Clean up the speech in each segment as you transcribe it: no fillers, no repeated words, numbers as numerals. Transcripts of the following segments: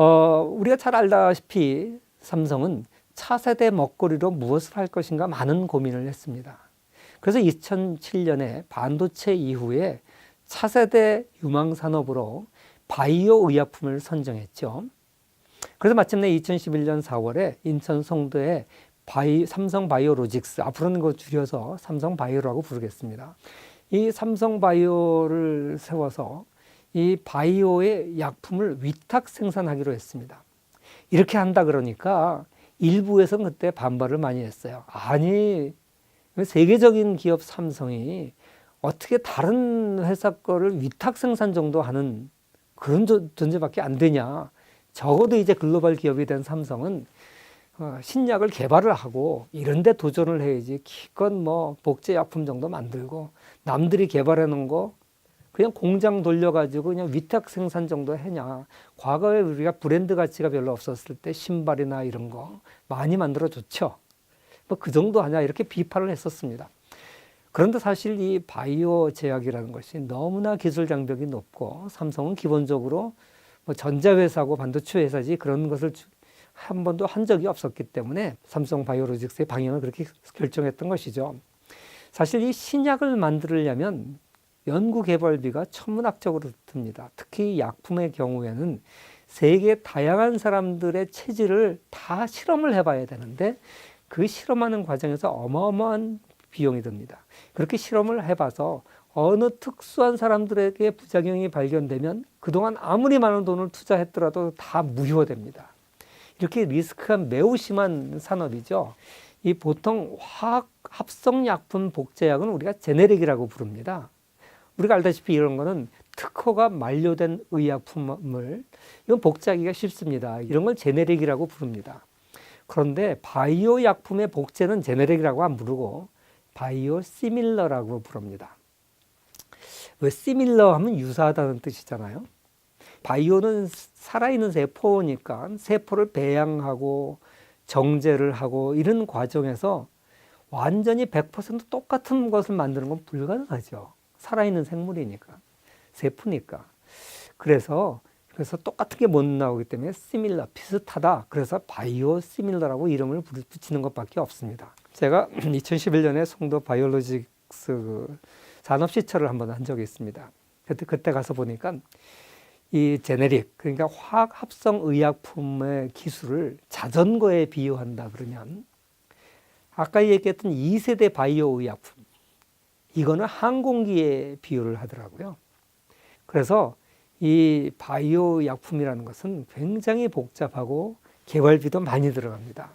우리가 잘 알다시피 삼성은 차세대 먹거리로 무엇을 할 것인가 많은 고민을 했습니다. 그래서 2007년에 반도체 이후에 차세대 유망 산업으로 바이오 의약품을 선정했죠. 그래서 마침내 2011년 4월에 인천 송도에 삼성 바이오로직스, 앞으로는 그 줄여서 삼성 바이오라고 부르겠습니다. 이 삼성 바이오를 세워서 이 바이오의 약품을 위탁 생산하기로 했습니다. 이렇게 한다 그러니까 일부에서는 그때 반발을 많이 했어요. 아니, 세계적인 기업 삼성이 어떻게 다른 회사 거를 위탁 생산 정도 하는 그런 존재밖에 안 되냐. 적어도 이제 글로벌 기업이 된 삼성은 신약을 개발을 하고 이런 데 도전을 해야지 기껏 뭐 복제약품 정도 만들고 남들이 개발해 놓은 거 그냥 공장 돌려가지고 그냥 위탁 생산 정도 하냐. 과거에 우리가 브랜드 가치가 별로 없었을 때 신발이나 이런 거 많이 만들어줬죠. 뭐 그 정도 하냐 이렇게 비판을 했었습니다. 그런데 사실 이 바이오 제약이라는 것이 너무나 기술 장벽이 높고 삼성은 기본적으로 뭐 전자회사고 반도체 회사지 그런 것을 한 번도 한 적이 없었기 때문에 삼성 바이오로직스의 방향을 그렇게 결정했던 것이죠. 사실 이 신약을 만들려면 연구 개발비가 천문학적으로 듭니다. 특히 약품의 경우에는 세계 다양한 사람들의 체질을 다 실험을 해봐야 되는데 그 실험하는 과정에서 어마어마한 비용이 듭니다. 그렇게 실험을 해봐서 어느 특수한 사람들에게 부작용이 발견되면 그동안 아무리 많은 돈을 투자했더라도 다 무효됩니다. 이렇게 리스크가 매우 심한 산업이죠. 이 보통 화학 합성약품 복제약은 우리가 제네릭이라고 부릅니다. 우리가 알다시피 이런 거는 특허가 만료된 의약품을 이건 복제하기가 쉽습니다. 이런 걸 제네릭이라고 부릅니다. 그런데 바이오 약품의 복제는 제네릭이라고 안 부르고 바이오 시밀러라고 부릅니다. 왜 시밀러 하면 유사하다는 뜻이잖아요. 바이오는 살아있는 세포니까 세포를 배양하고 정제를 하고 이런 과정에서 완전히 100% 똑같은 것을 만드는 건 불가능하죠. 살아있는 생물이니까, 세포니까. 그래서 똑같은 게 못 나오기 때문에 시밀러, 비슷하다. 그래서 바이오 시밀러라고 이름을 붙이는 것밖에 없습니다. 제가 2011년에 송도 바이오로직스 산업시찰을 한번 한 적이 있습니다. 그때 가서 보니까 이 제네릭, 그러니까 화학 합성 의약품의 기술을 자전거에 비유한다 그러면 아까 얘기했던 2세대 바이오 의약품, 이거는 항공기에 비유를 하더라고요. 그래서 이 바이오 약품이라는 것은 굉장히 복잡하고 개발비도 많이 들어갑니다.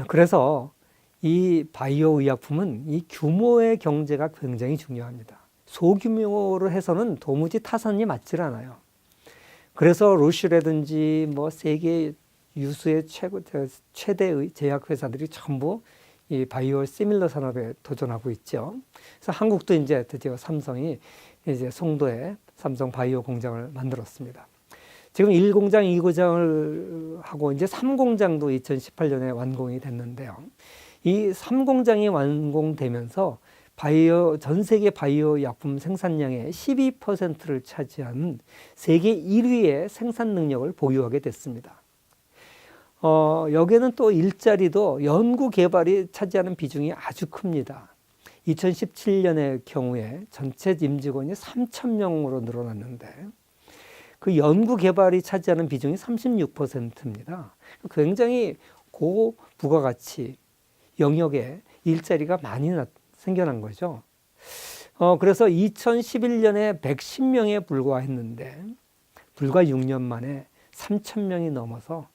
그래서 이 바이오 의약품은 이 규모의 경제가 굉장히 중요합니다. 소규모로 해서는 도무지 타산이 맞질 않아요. 그래서 로슈라든지 뭐 세계 유수의 최대 제약 회사들이 전부 이 바이오 시밀러 산업에 도전하고 있죠. 그래서 한국도 이제 드디어 삼성이 이제 송도에 삼성 바이오 공장을 만들었습니다. 지금 1공장, 2공장을 하고 이제 3공장도 2018년에 완공이 됐는데요. 이 3공장이 완공되면서 전 세계 바이오 약품 생산량의 12%를 차지하는 세계 1위의 생산 능력을 보유하게 됐습니다. 여기에는 또 일자리도 연구 개발이 차지하는 비중이 아주 큽니다. 2017년의 경우에 전체 임직원이 3,000명으로 늘어났는데 그 연구 개발이 차지하는 비중이 36%입니다. 굉장히 고부가가치 영역에 일자리가 많이 생겨난 거죠. 그래서 2011년에 110명에 불과했는데 불과 6년 만에 3,000명이 넘어서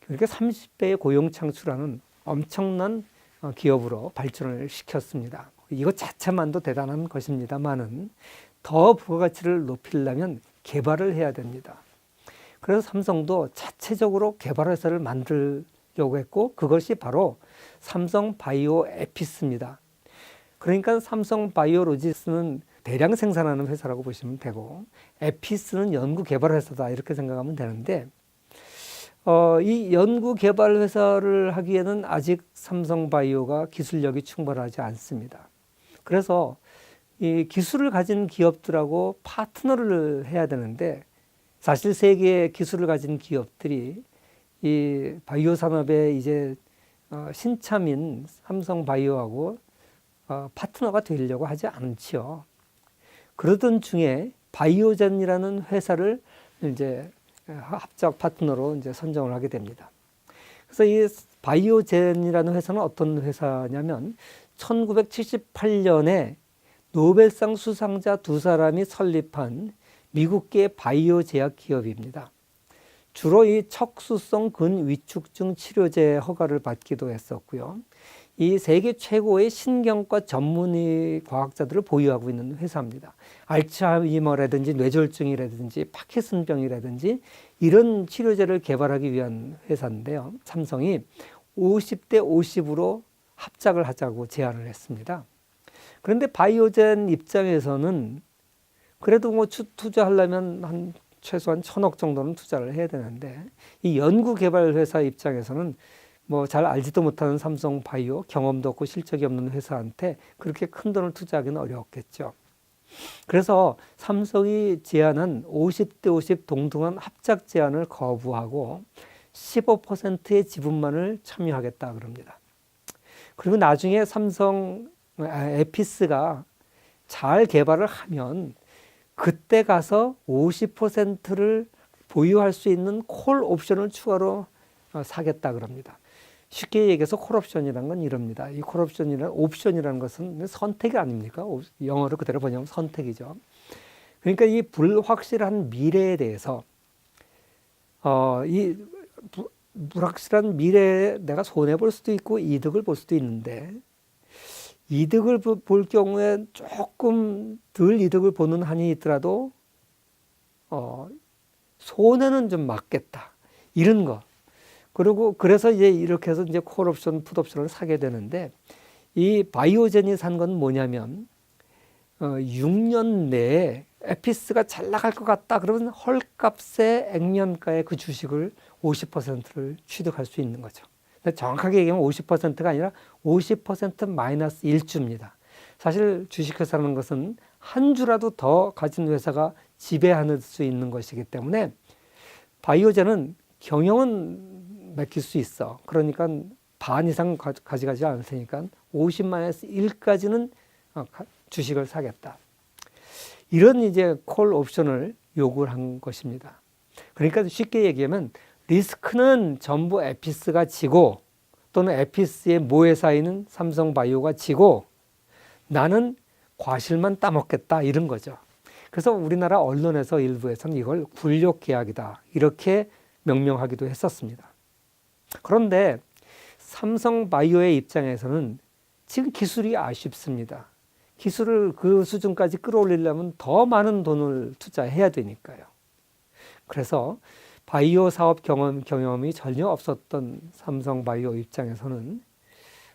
그렇게 30배의 고용 창출하는 엄청난 기업으로 발전을 시켰습니다. 이것 자체만도 대단한 것입니다만은 더 부가가치를 높이려면 개발을 해야 됩니다. 그래서 삼성도 자체적으로 개발회사를 만들려고 했고 그것이 바로 삼성 바이오 에피스입니다. 그러니까 삼성 바이오로직스는 대량 생산하는 회사라고 보시면 되고 에피스는 연구 개발 회사다 이렇게 생각하면 되는데 이 연구 개발 회사를 하기에는 아직 삼성 바이오가 기술력이 충분하지 않습니다. 그래서 이 기술을 가진 기업들하고 파트너를 해야 되는데 사실 세계의 기술을 가진 기업들이 이 바이오 산업에 이제 신참인 삼성 바이오하고 파트너가 되려고 하지 않지요. 그러던 중에 바이오젠이라는 회사를 이제 합작 파트너로 이제 선정을 하게 됩니다. 그래서 이 바이오젠이라는 회사는 어떤 회사냐면 1978년에 노벨상 수상자 두 사람이 설립한 미국계 바이오 제약 기업입니다. 주로 이 척수성 근위축증 치료제 허가를 받기도 했었고요. 이 세계 최고의 신경과 전문의 과학자들을 보유하고 있는 회사입니다. 알츠하이머라든지 뇌졸중이라든지 파킨슨병이라든지 이런 치료제를 개발하기 위한 회사인데요. 삼성이 50대 50으로 합작을 하자고 제안을 했습니다. 그런데 바이오젠 입장에서는 그래도 뭐 투자하려면 한 최소한 1,000억 정도는 투자를 해야 되는데 이 연구개발 회사 입장에서는 뭐 잘 알지도 못하는 삼성 바이오, 경험도 없고 실적이 없는 회사한테 그렇게 큰 돈을 투자하기는 어려웠겠죠. 그래서 삼성이 제안한 50대 50 동등한 합작 제안을 거부하고 15%의 지분만을 참여하겠다 그럽니다. 그리고 나중에 삼성 에피스가 잘 개발을 하면 그때 가서 50%를 보유할 수 있는 콜 옵션을 추가로 사겠다 그럽니다. 쉽게 얘기해서 콜옵션이라는 건 이럽니다. 이 콜옵션이라는 옵션이라는 것은 선택이 아닙니까? 영어로 그대로 번역하면 선택이죠. 그러니까 이 불확실한 미래에 대해서 이 불확실한 미래에 내가 손해 볼 수도 있고 이득을 볼 수도 있는데 이득을 볼 경우에 조금 덜 이득을 보는 한이 있더라도 손해는 좀 막겠다 이런 거. 그리고 그래서 이제 이렇게 해서 이제 콜옵션, 풋옵션을 사게 되는데 이 바이오젠이 산 건 뭐냐면 6년 내에 에피스가 잘 나갈 것 같다 그러면 헐값의 액면가의 그 주식을 50%를 취득할 수 있는 거죠. 정확하게 얘기하면 50%가 아니라 50% 마이너스 1주입니다. 사실 주식회사라는 것은 한 주라도 더 가진 회사가 지배할 수 있는 것이기 때문에 바이오젠은 경영은 맡길 수 있어. 그러니까 반 이상 가져가지 않을 테니까 50마이너스 1까지는 주식을 사겠다. 이런 이제 콜 옵션을 요구를 한 것입니다. 그러니까 쉽게 얘기하면 리스크는 전부 에피스가 지고 또는 에피스의 모회사인 삼성바이오가 지고 나는 과실만 따먹겠다 이런 거죠. 그래서 우리나라 언론에서 일부에서는 이걸 굴욕계약이다 이렇게 명명하기도 했었습니다. 그런데 삼성바이오의 입장에서는 지금 기술이 아쉽습니다. 기술을 그 수준까지 끌어올리려면 더 많은 돈을 투자해야 되니까요. 그래서 바이오 사업 경험이 전혀 없었던 삼성바이오 입장에서는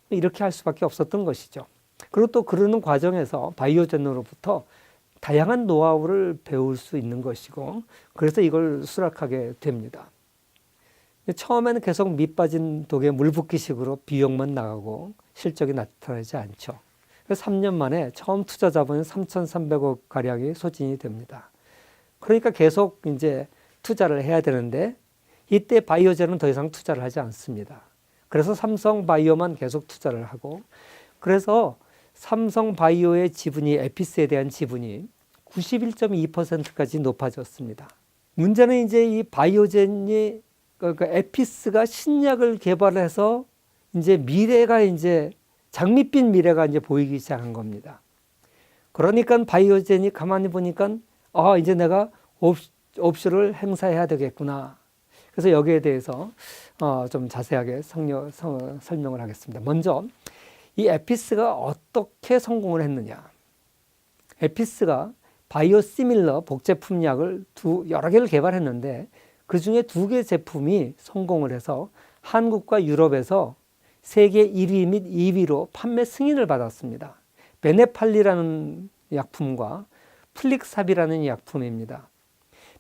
이렇게 할 수밖에 없었던 것이죠. 그리고 또 그러는 과정에서 바이오젠으로부터 다양한 노하우를 배울 수 있는 것이고 그래서 이걸 수락하게 됩니다. 처음에는 계속 밑 빠진 독에 물 붓기식으로 비용만 나가고 실적이 나타나지 않죠. 그래서 3년 만에 처음 투자 자본이 3,300억 가량이 소진이 됩니다. 그러니까 계속 이제 투자를 해야 되는데 이때 바이오젠은 더 이상 투자를 하지 않습니다. 그래서 삼성바이오만 계속 투자를 하고 그래서 삼성바이오의 지분이 에피스에 대한 지분이 91.2%까지 높아졌습니다. 문제는 이제 이 바이오젠이 그러니까 에피스가 신약을 개발해서 이제 미래가 이제 장밋빛 미래가 이제 보이기 시작한 겁니다. 그러니까 바이오젠이 가만히 보니까 이제 내가 옵션을 행사해야 되겠구나. 그래서 여기에 대해서 좀 자세하게 설명을 하겠습니다. 먼저 이 에피스가 어떻게 성공을 했느냐. 에피스가 바이오시밀러 복제품 약을 여러 개를 개발했는데 그 중에 2개 제품이 성공을 해서 한국과 유럽에서 세계 1위 및 2위로 판매 승인을 받았습니다. 베네팔리라는 약품과 플릭삽이라는 약품입니다.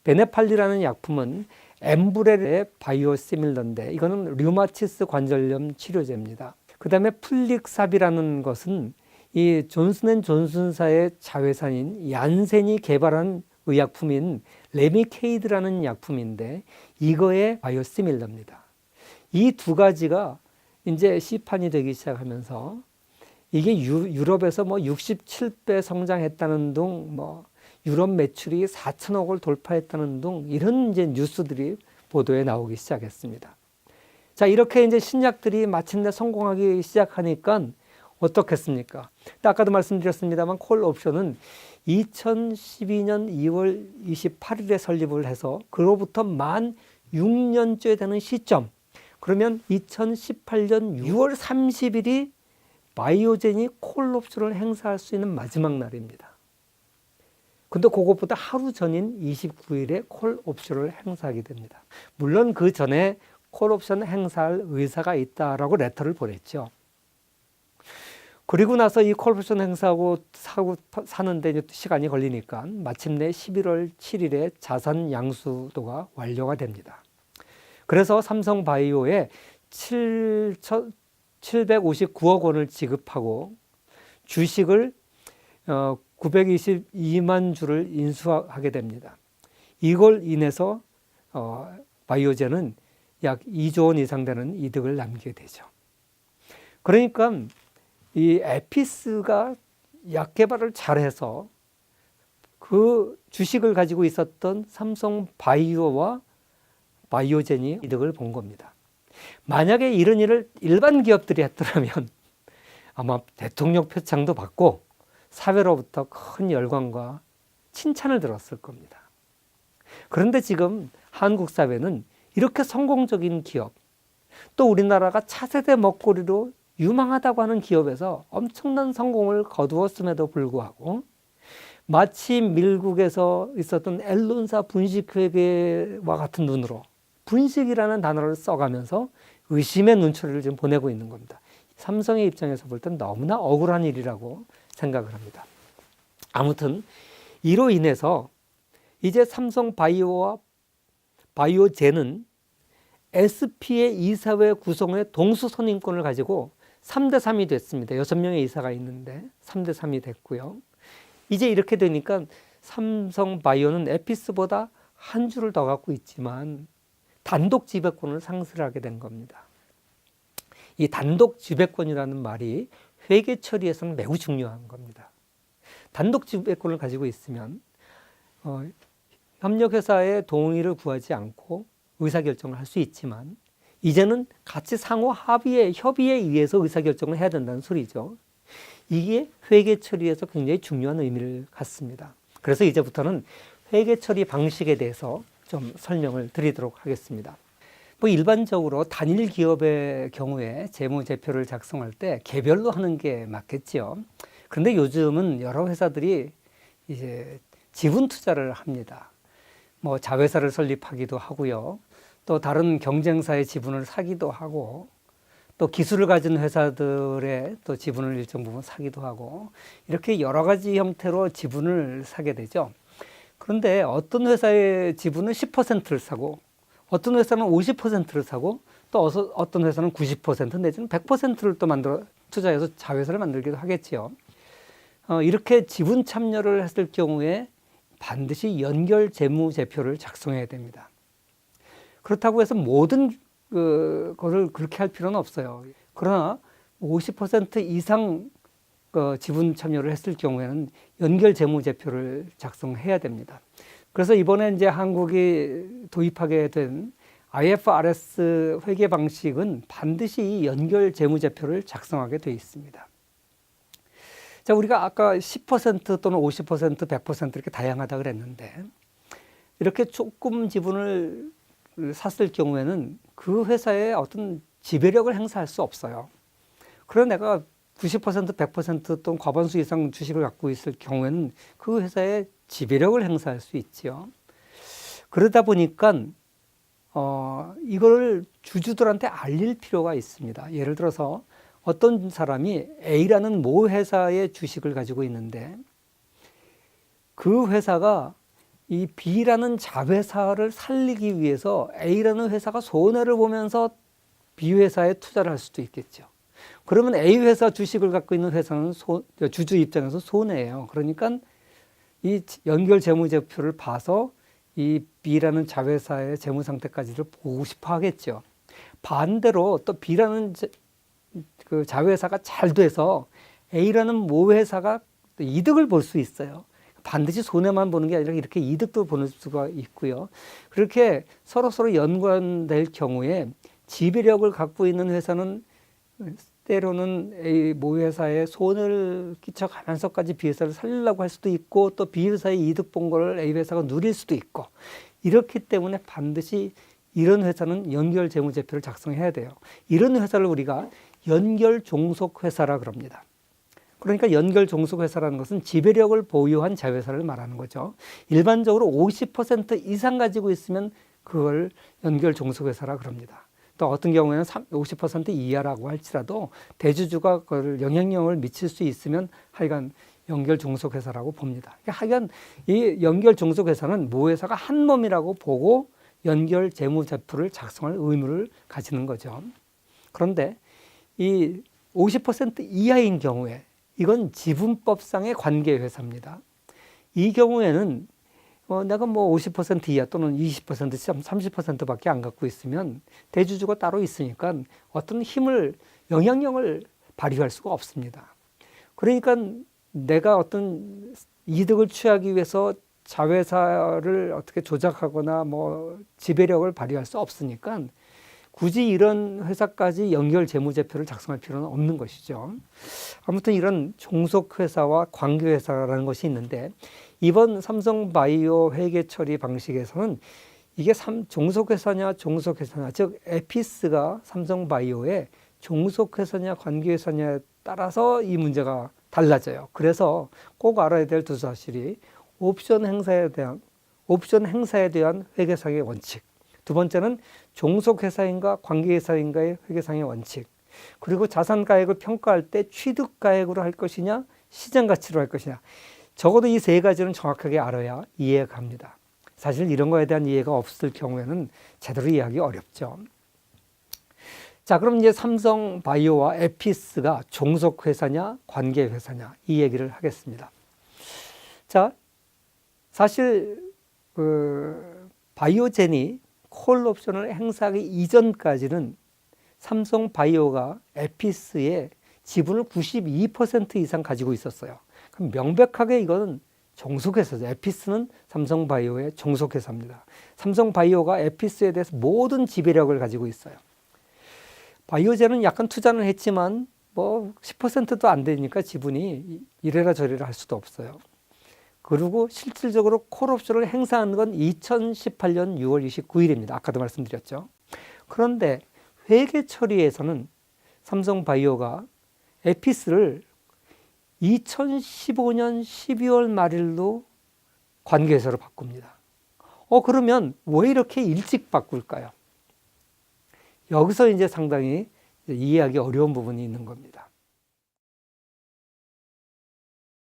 베네팔리라는 약품은 엠브렐의 바이오시밀러인데 이거는 류마티스 관절염 치료제입니다. 그 다음에 플릭삽이라는 것은 이 존슨앤존슨사의 자회사인 얀센이 개발한 의약품인 레미케이드라는 약품인데 이거의 바이오시밀러입니다. 이 두 가지가 이제 시판이 되기 시작하면서 이게 유럽에서 뭐 67배 성장했다는 등 뭐 유럽 매출이 4천억을 돌파했다는 등 이런 이제 뉴스들이 보도에 나오기 시작했습니다. 자, 이렇게 이제 신약들이 마침내 성공하기 시작하니까 어떻겠습니까? 아까도 말씀드렸습니다만 콜 옵션은 2012년 2월 28일에 설립을 해서 그로부터 만 6년째 되는 시점, 그러면 2018년 6월 30일이 바이오젠이 콜 옵션을 행사할 수 있는 마지막 날입니다. 근데 그것보다 하루 전인 29일에 콜 옵션을 행사하게 됩니다. 물론 그 전에 콜 옵션 행사할 의사가 있다라고 레터를 보냈죠. 그리고 나서 이 콜 옵션 행사하고 사는데 시간이 걸리니까 마침내 11월 7일에 자산 양수도가 완료가 됩니다. 그래서 삼성바이오에 759억 원을 지급하고 주식을 922만 주를 인수하게 됩니다. 이걸 인해서 바이오젠은 약 2조 원 이상 되는 이득을 남기게 되죠. 그러니까 이 에피스가 약 개발을 잘해서 그 주식을 가지고 있었던 삼성바이오와 바이오젠이 이득을 본 겁니다. 만약에 이런 일을 일반 기업들이 했더라면 아마 대통령 표창도 받고 사회로부터 큰 열광과 칭찬을 들었을 겁니다. 그런데 지금 한국 사회는 이렇게 성공적인 기업, 또 우리나라가 차세대 먹거리로 유망하다고 하는 기업에서 엄청난 성공을 거두었음에도 불구하고 마치 밀국에서 있었던 엘론사 분식회계와 같은 눈으로 분식이라는 단어를 써가면서 의심의 눈초리를 지금 보내고 있는 겁니다. 삼성의 입장에서 볼 땐 너무나 억울한 일이라고 생각을 합니다. 아무튼 이로 인해서 이제 삼성바이오와 바이오젠은 SP의 이사회 구성의 동수선임권을 가지고 3대3이 됐습니다. 6명의 이사가 있는데 3대3이 됐고요. 이제 이렇게 되니까 삼성바이오는 에피스보다 한 주를 더 갖고 있지만 단독 지배권을 상실하게 된 겁니다. 이 단독 지배권이라는 말이 회계 처리에서는 매우 중요한 겁니다. 단독 지배권을 가지고 있으면 협력회사의 동의를 구하지 않고 의사결정을 할 수 있지만 이제는 같이 상호 협의에 의해서 의사결정을 해야 된다는 소리죠. 이게 회계 처리에서 굉장히 중요한 의미를 갖습니다. 그래서 이제부터는 회계 처리 방식에 대해서 좀 설명을 드리도록 하겠습니다. 뭐 일반적으로 단일 기업의 경우에 재무제표를 작성할 때 개별로 하는 게 맞겠죠. 그런데 요즘은 여러 회사들이 이제 지분 투자를 합니다. 뭐 자회사를 설립하기도 하고요. 또 다른 경쟁사의 지분을 사기도 하고 또 기술을 가진 회사들의 또 지분을 일정 부분 사기도 하고 이렇게 여러 가지 형태로 지분을 사게 되죠. 그런데 어떤 회사의 지분은 10%를 사고 어떤 회사는 50%를 사고 또 어떤 회사는 90% 내지는 100%를 또 만들어 투자해서 자회사를 만들기도 하겠지요. 이렇게 지분 참여를 했을 경우에 반드시 연결 재무제표를 작성해야 됩니다. 그렇다고 해서 모든 것을 그렇게 할 필요는 없어요. 그러나 50% 이상 지분 참여를 했을 경우에는 연결 재무제표를 작성해야 됩니다. 그래서 이번에 이제 한국이 도입하게 된 IFRS 회계 방식은 반드시 이 연결 재무제표를 작성하게 되어 있습니다. 자, 우리가 아까 10% 또는 50%, 100% 이렇게 다양하다 그랬는데 이렇게 조금 지분을 샀을 경우에는 그 회사에 어떤 지배력을 행사할 수 없어요. 그러나 내가 90%, 100% 또는 과반수 이상 주식을 갖고 있을 경우에는 그 회사에 지배력을 행사할 수 있죠. 그러다 보니까 이걸 주주들한테 알릴 필요가 있습니다. 예를 들어서 어떤 사람이 A라는 모 회사의 주식을 가지고 있는데 그 회사가 이 B라는 자회사를 살리기 위해서 A라는 회사가 손해를 보면서 B 회사에 투자를 할 수도 있겠죠. 그러면 A 회사 주식을 갖고 있는 회사는 주주 입장에서 손해예요. 그러니까 이 연결 재무제표를 봐서 이 B라는 자회사의 재무 상태까지를 보고 싶어 하겠죠. 반대로 또 B라는 그 자회사가 잘 돼서 A라는 모회사가 이득을 볼 수 있어요. 반드시 손해만 보는 게 아니라 이렇게 이득도 보는 수가 있고요. 그렇게 서로 연관될 경우에 지배력을 갖고 있는 회사는 때로는 A 모회사에 손을 끼쳐가면서까지 B 회사를 살리려고 할 수도 있고, 또 B 회사의 이득 본 거를 A 회사가 누릴 수도 있고, 이렇기 때문에 반드시 이런 회사는 연결 재무제표를 작성해야 돼요. 이런 회사를 우리가 연결 종속회사라 그럽니다. 그러니까 연결 종속회사라는 것은 지배력을 보유한 자회사를 말하는 거죠. 일반적으로 50% 이상 가지고 있으면 그걸 연결 종속회사라 그럽니다. 또 어떤 경우에는 50% 이하라고 할지라도 대주주가 그걸 영향력을 미칠 수 있으면 하여간 연결 종속회사라고 봅니다. 하여간 이 연결 종속회사는 모회사가 한 몸이라고 보고 연결 재무제표를 작성할 의무를 가지는 거죠. 그런데 이 50% 이하인 경우에 이건 지분법상의 관계회사입니다. 이 경우에는 내가 뭐 50% 이하 또는 20%, 30%밖에 안 갖고 있으면 대주주가 따로 있으니까 어떤 힘을, 영향력을 발휘할 수가 없습니다. 그러니까 내가 어떤 이득을 취하기 위해서 자회사를 어떻게 조작하거나 뭐 지배력을 발휘할 수 없으니까 굳이 이런 회사까지 연결 재무제표를 작성할 필요는 없는 것이죠. 아무튼 이런 종속회사와 관계회사라는 것이 있는데, 이번 삼성바이오 회계 처리 방식에서는 이게 종속회사냐 종속회사냐, 즉 에피스가 삼성바이오의 종속회사냐 관계회사냐에 따라서 이 문제가 달라져요. 그래서 꼭 알아야 될 두 사실이 옵션 행사에 대한 회계상의 원칙, 두 번째는 종속회사인가 관계회사인가의 회계상의 원칙, 그리고 자산가액을 평가할 때 취득가액으로 할 것이냐 시장가치로 할 것이냐, 적어도 이 세 가지는 정확하게 알아야 이해가 갑니다. 사실 이런 거에 대한 이해가 없을 경우에는 제대로 이해하기 어렵죠. 자, 그럼 이제 삼성바이오와 에피스가 종속회사냐 관계회사냐 이 얘기를 하겠습니다. 자, 사실 바이오젠이 콜옵션을 행사하기 이전까지는 삼성바이오가 에피스의 지분을 92% 이상 가지고 있었어요. 그럼 명백하게 이거는 종속회사죠. 에피스는 삼성바이오의 종속회사입니다. 삼성바이오가 에피스에 대해서 모든 지배력을 가지고 있어요. 바이오젠은 약간 투자는 했지만 뭐 10%도 안 되니까 지분이 이래라 저래라 할 수도 없어요. 그리고 실질적으로 콜옵션을 행사한 건 2018년 6월 29일입니다. 아까도 말씀드렸죠. 그런데 회계 처리에서는 삼성바이오가 에피스를 2015년 12월 말일로 관계회사로 바꿉니다. 그러면 왜 이렇게 일찍 바꿀까요? 여기서 이제 상당히 이해하기 어려운 부분이 있는 겁니다.